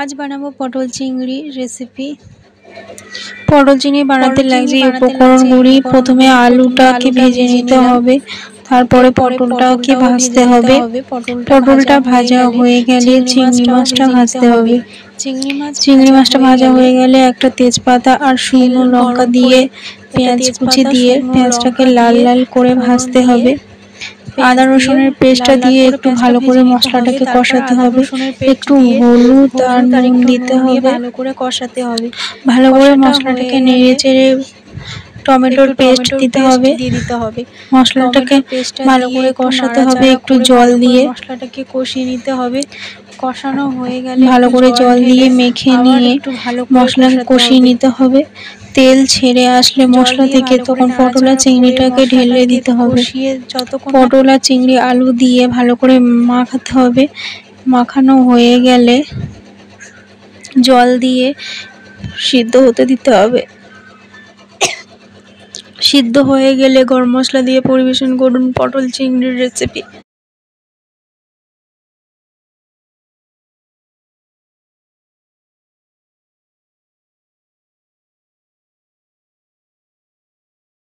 আজ বানাবো পটল চিংড়ি রেসিপি। পটল চিংড়ি বানাতে লাগছে উপকরণগুলি। প্রথমে আলুটাকে ভেজে নিতে হবে, তারপরে পটলটাকে ভাজতে হবে। পটলটা ভাজা হয়ে গেলে চিংড়ি মাছটা ভাজতে হবে। চিংড়ি মাছটা ভাজা হয়ে গেলে একটা তেজপাতা আর শুকনো লঙ্কা দিয়ে পেঁয়াজ কুচি দিয়ে পেঁয়াজটাকে লাল লাল করে ভাজতে হবে। আদা রসুনের পেস্টটা দিয়ে একটু ভালো করে মশলাটাকে কষাতে হবে। একটু হলুদ আর নুন দিতে হবে, ভালো করে কষাতে হবে। ভালো করে মশলাটাকে নেড়ে চেড়ে টমেটোর পেস্ট দিতে হবে। মশলাটাকে ভালো করে কষাতে হবে, একটু জল দিয়ে মশলাটাকে কষিয়ে নিতে হবে। কষানো হয়ে গেলে ভালো করে জল দিয়ে মেখে নিয়ে মশলাকে কষিয়ে নিতে হবে। তেল ছেড়ে আসলে মশলা থেকে তখন পটল আর চিংড়িটাকে ঢেলে দিতে হবে। পটল আর চিংড়ি আলু দিয়ে ভালো করে মাখাতে হবে। মাখানো হয়ে গেলে জল দিয়ে সিদ্ধ হতে দিতে হবে। সিদ্ধ হয়ে গেলে গরম মশলা দিয়ে পরিবেশন করুন পটল চিংড়ির রেসিপি।